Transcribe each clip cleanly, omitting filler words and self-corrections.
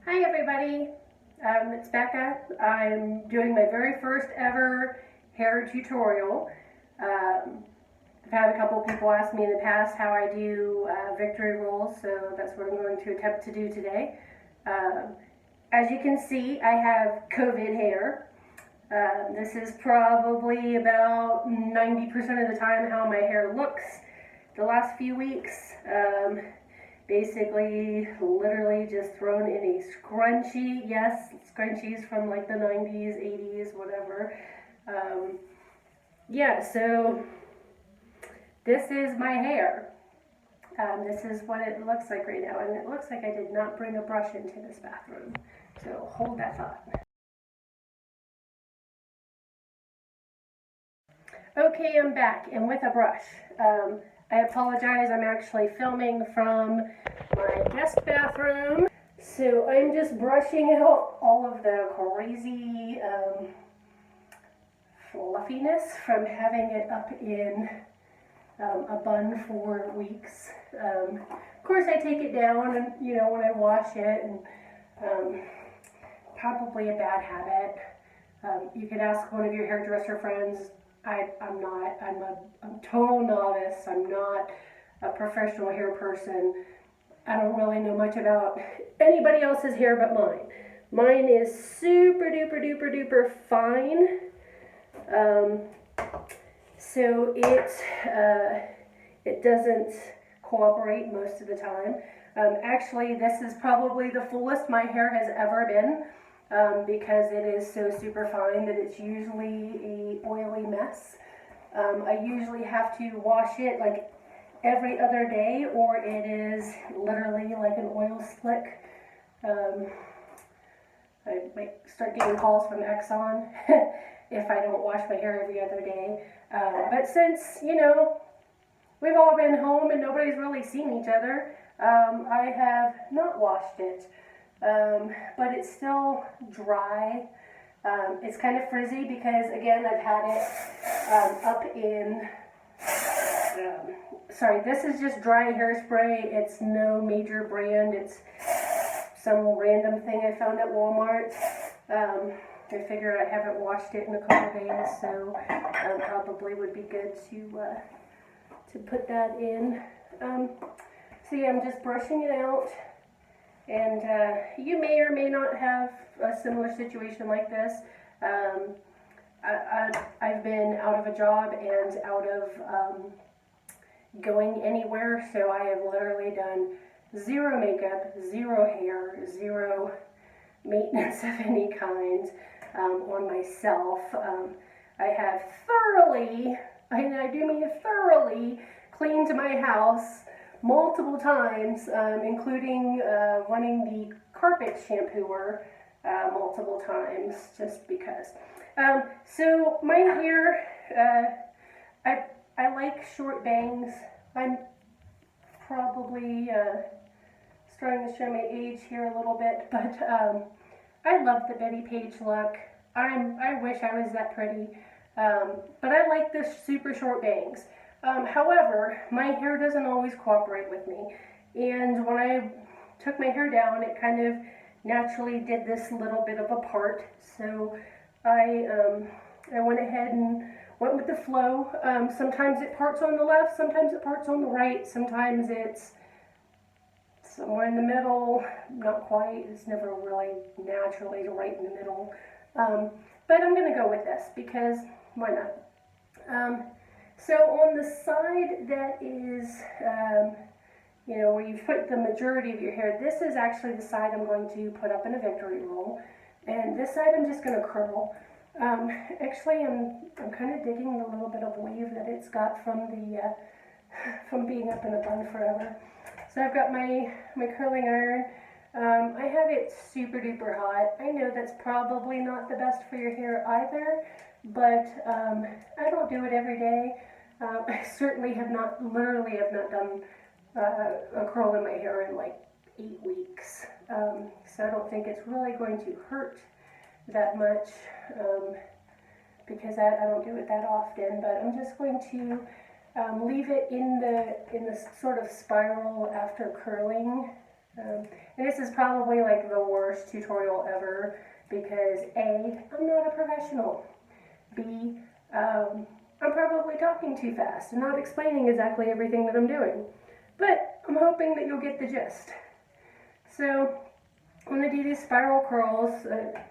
Hi everybody, it's Becca. I'm doing my very first ever hair tutorial. I've had a couple people ask me in the past how I do victory rolls, so that's what I'm going to attempt to do today. As you can see, I have COVID hair. This is probably about 90% of the time how my hair looks the last few weeks. Basically, literally just thrown in a scrunchie. Yes, scrunchies from like the 90s, 80s, whatever. Yeah, so this is my hair. This is what it looks like right now, and it looks like I did not bring a brush into this bathroom. So hold that thought. Okay, I'm back, and with a brush. I apologize, I'm actually filming from my guest bathroom. So I'm just brushing out all of the crazy fluffiness from having it up in a bun for weeks. Of course, I take it down, and when I wash it, and probably a bad habit. You could ask one of your hairdresser friends. I'm not. I'm a total novice. I'm not a professional hair person. I don't really know much about anybody else's hair but mine. Mine is super duper duper duper fine. So it doesn't cooperate most of the time. Actually, this is probably the fullest my hair has ever been. Because it is so super fine that it's usually a oily mess. I usually have to wash it like every other day, or it is literally like an oil slick. I might start getting calls from Exxon if I don't wash my hair every other day. But since, we've all been home and nobody's really seen each other, I have not washed it. But it's still dry. It's kind of frizzy because, again, I've had it up in, sorry, this is just dry hairspray. It's no major brand. It's some random thing I found at Walmart. I figured I haven't washed it in a couple days, so probably would be good to put that in. So yeah, I'm just brushing it out. And you may or may not have a similar situation like this. I've been out of a job and out of going anywhere, so I have literally done zero makeup, zero hair, zero maintenance of any kind on myself. I have thoroughly, and I do mean thoroughly, cleaned my house multiple times, including running the carpet shampooer multiple times, just because. So my hair, I like short bangs. I'm probably starting to show my age here a little bit, but I love the Betty Page look. I wish I was that pretty, but I like the super short bangs. However, my hair doesn't always cooperate with me, and when I took my hair down, it kind of naturally did this little bit of a part, so I went ahead and went with the flow. Sometimes it parts on the left, sometimes it parts on the right, sometimes it's somewhere in the middle, not quite, it's never really naturally right in the middle, but I'm going to go with this because why not? So on the side that is, where you put the majority of your hair, this is actually the side I'm going to put up in a victory roll. And this side I'm just going to curl. Actually, I'm kind of digging the little bit of weave that it's got from from being up in a bun forever. So I've got my curling iron. I have it super duper hot. I know that's probably not the best for your hair either, but I don't do it every day. I certainly literally have not done a curl in my hair in like 8 weeks. So I don't think it's really going to hurt that much because I don't do it that often, but I'm just going to leave it in the sort of spiral after curling And this is probably like the worst tutorial ever because A, I'm not a professional. B, I'm probably talking too fast and not explaining exactly everything that I'm doing. But I'm hoping that you'll get the gist. So I'm going to do these spiral curls.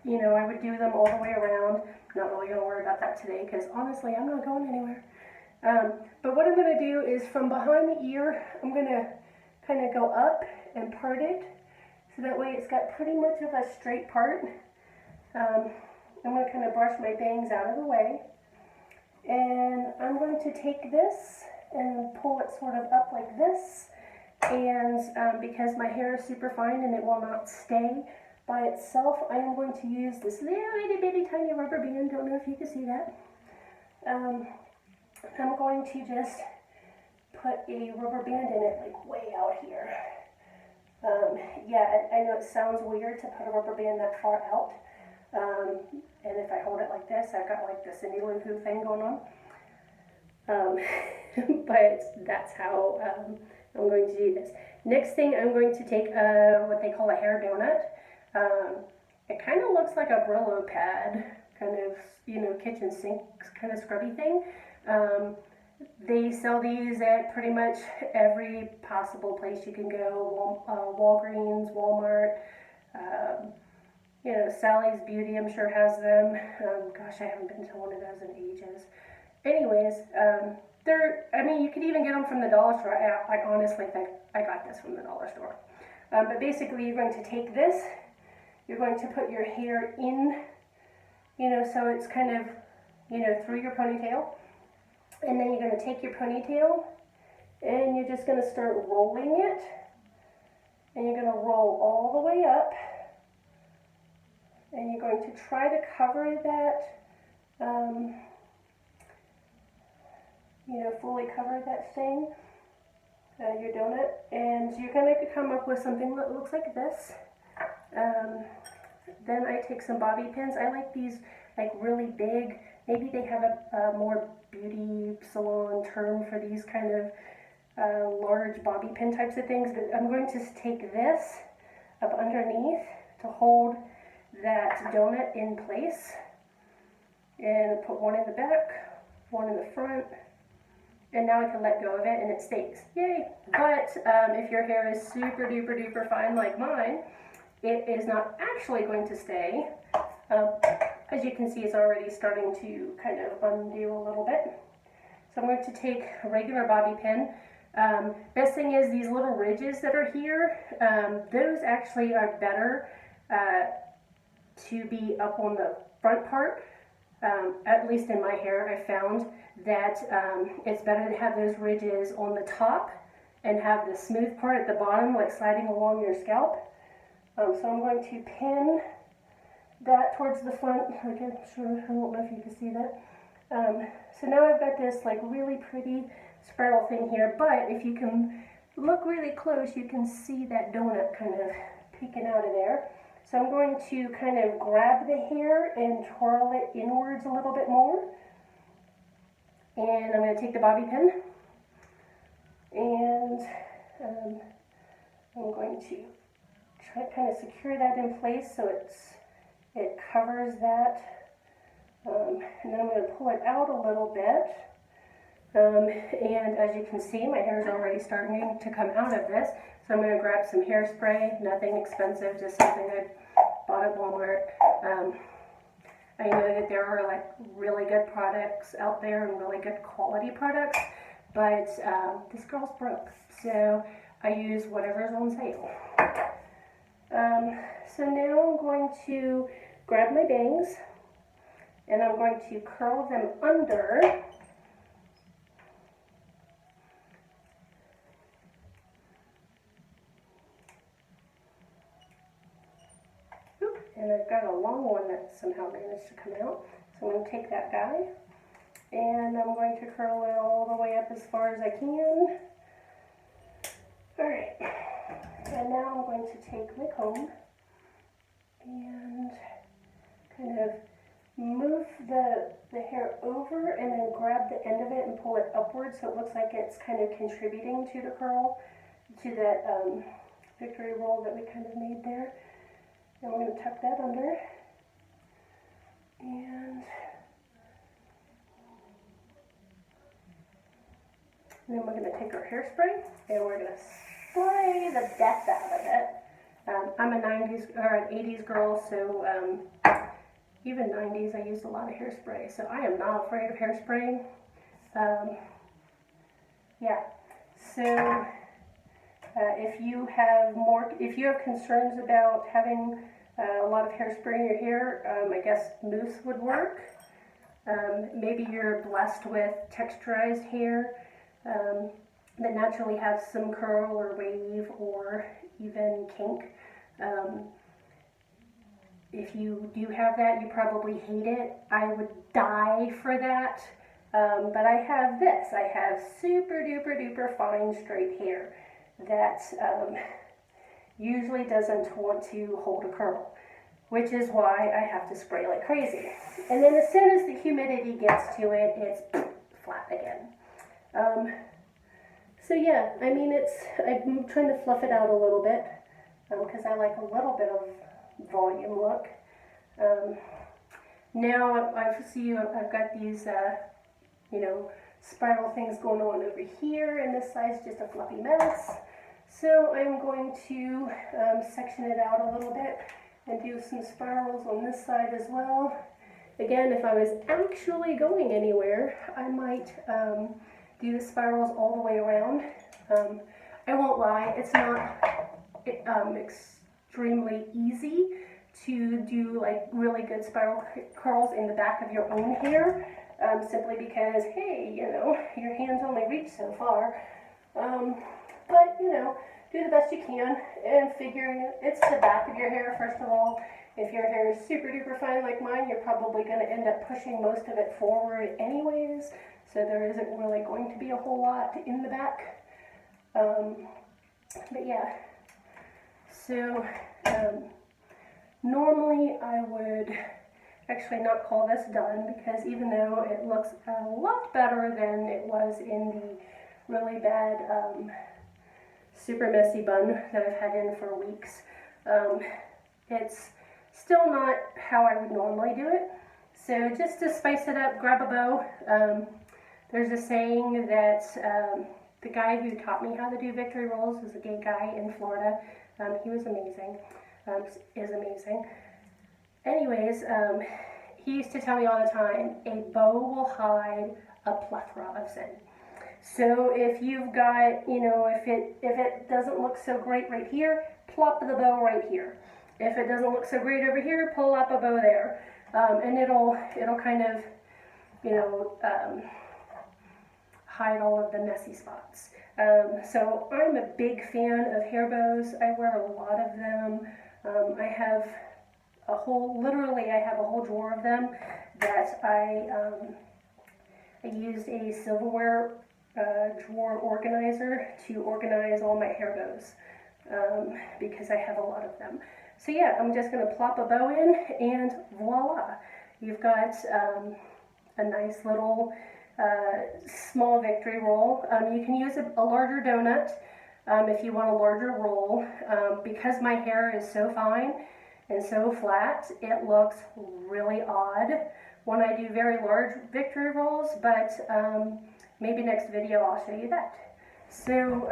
You know, I would do them all the way around. Not really going to worry about that today because honestly, I'm not going anywhere. But what I'm going to do is from behind the ear, I'm going to kind of go up and part it. So that way it's got pretty much of a straight part. I'm going to kind of brush my bangs out of the way. And I'm going to take this and pull it sort of up like this. And because my hair is super fine and it will not stay by itself, I am going to use this little itty bitty tiny rubber band. Don't know if you can see that. I'm going to just put a rubber band in it like way out here. Yeah, I know it sounds weird to put a rubber band that far out. And if I hold it like this, I've got like the Cindy Lou Who thing going on. But that's how I'm going to do this. Next thing, I'm going to take what they call a hair donut. It kind of looks like a Brillo pad, kind of, you know, kitchen sink kind of scrubby thing. They sell these at pretty much every possible place you can go. Walgreens, Walmart, you know, Sally's Beauty, I'm sure has them. Gosh, I haven't been to one of those in ages. Anyways, I mean, you could even get them from the dollar store. I honestly think I got this from the dollar store. But basically, you're going to take this, you're going to put your hair in, you know, so it's kind of, you know, through your ponytail. And then you're going to take your ponytail, and you're just going to start rolling it. And you're going to roll all the way up. And you're going to try to cover that, you know, fully cover that thing, your donut. And you're going to come up with something that looks like this. Then I take some bobby pins. I like these like really big. Maybe they have a more beauty salon term for these kind of large bobby pin types of things. But I'm going to take this up underneath to hold that donut in place, and put one in the back, one in the front, and now I can let go of it and it stays. Yay! But if your hair is super duper duper fine like mine, it is not actually going to stay. As you can see, it's already starting to kind of undo a little bit. So I'm going to take a regular bobby pin. Best thing is these little ridges that are here, those actually are better to be up on the front part. At least in my hair, I found that it's better to have those ridges on the top and have the smooth part at the bottom, like sliding along your scalp. So I'm going to pin that towards the front. Like I don't know if you can see that. So now I've got this like really pretty spiral thing here, but if you can look really close, you can see that donut kind of peeking out of there. So I'm going to kind of grab the hair and twirl it inwards a little bit more. And I'm going to take the bobby pin and I'm going to try to kind of secure that in place so it covers that. And then I'm going to pull it out a little bit. And as you can see, my hair is already starting to come out of this. So I'm going to grab some hairspray, nothing expensive, just something I bought at Walmart. I know that there are like really good products out there and really good quality products, but this girl's broke, so I use whatever's on sale. So now I'm going to grab my bangs and I'm going to curl them under. And I've got a long one that somehow managed to come out. So I'm going to take that guy and I'm going to curl it all the way up as far as I can. Alright, and now I'm going to take my comb and kind of move the hair over and then grab the end of it and pull it upward so it looks like it's kind of contributing to the curl, to that victory roll that we kind of made there. And we're going to tuck that under. And then we're going to take our hairspray and we're going to spray the death out of it. I'm a 90s or an 80s girl, so even 90s I used a lot of hairspray. So I am not afraid of hairspray. Yeah. So if you have concerns about having a lot of hairspray in your hair, I guess mousse would work. Maybe you're blessed with texturized hair that naturally has some curl or wave or even kink. If you do have that, you probably hate it. I would die for that. But I have this. I have super duper duper fine straight hair that usually doesn't want to hold a curl, which is why I have to spray like crazy. And then as soon as the humidity gets to it, it's flat again. So yeah, I mean, I'm trying to fluff it out a little bit because I like a little bit of volume look. Now I've got these, spiral things going on over here, and this side's just a fluffy mess. So I'm going to section it out a little bit and do some spirals on this side as well. Again, if I was actually going anywhere, I might do the spirals all the way around. I won't lie, it's not extremely easy to do like really good spiral curls in the back of your own hair, simply because, hey, your hands only reach so far. But, do the best you can, and figuring it's the back of your hair, first of all. If your hair is super duper fine like mine, you're probably going to end up pushing most of it forward anyways, so there isn't really going to be a whole lot in the back. But yeah, so normally I would actually not call this done, because even though it looks a lot better than it was in the really bad super messy bun that I've had in for weeks, it's still not how I would normally do it. So just to spice it up, grab a bow. There's a saying that the guy who taught me how to do victory rolls was a gay guy in Florida. He was amazing, is amazing. Anyways, he used to tell me all the time, a bow will hide a plethora of sin. So if you've got, if it doesn't look so great right here, plop the bow right here. If it doesn't look so great over here, pull up a bow there. And it'll kind of, hide all of the messy spots. So I'm a big fan of hair bows. I wear a lot of them. I have a whole drawer of them that I used a silverware drawer organizer to organize all my hair bows, because I have a lot of them. So yeah, I'm just going to plop a bow in, and voila, you've got a nice little small victory roll. You can use a larger donut if you want a larger roll. Because my hair is so fine and so flat, it looks really odd when I do very large victory rolls, but maybe next video I'll show you that. So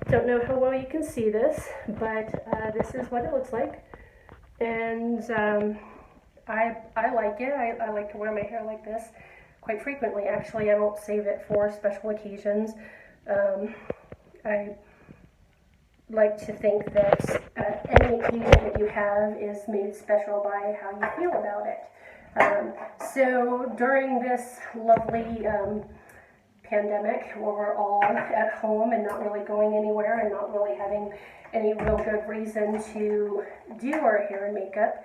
don't know how well you can see this, but this is what it looks like, and I like it. I like to wear my hair like this quite frequently, actually. I don't save it for special occasions. I like to think that any occasion that you have is made special by how you feel about it. So during this lovely pandemic, where we're all at home and not really going anywhere and not really having any real good reason to do our hair and makeup,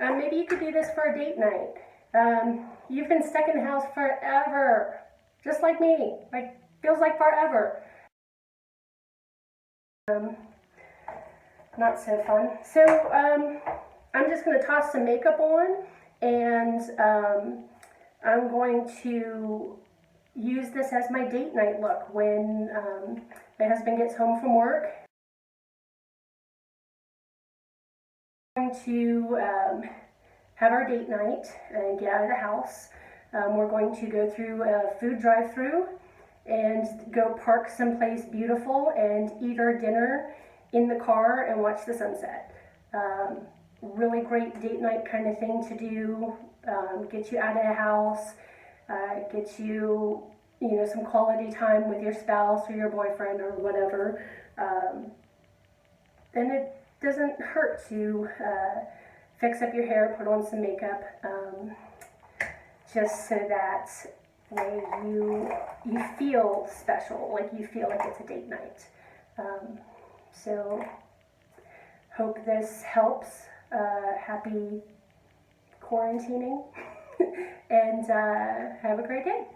maybe you could do this for a date night. You've been stuck in the house forever, just like me. Like, feels like forever. Not so fun. So I'm just going to toss some makeup on, and I'm going to use this as my date night look when my husband gets home from work. going to have our date night and get out of the house. We're going to go through a food drive-through and go park someplace beautiful and eat our dinner in the car and watch the sunset. Really great date night kind of thing to do. Get you out of the house, get you, some quality time with your spouse or your boyfriend or whatever. And it doesn't hurt to fix up your hair, put on some makeup, just so that way you feel special, like you feel like it's a date night. So hope this helps. Happy quarantining and have a great day.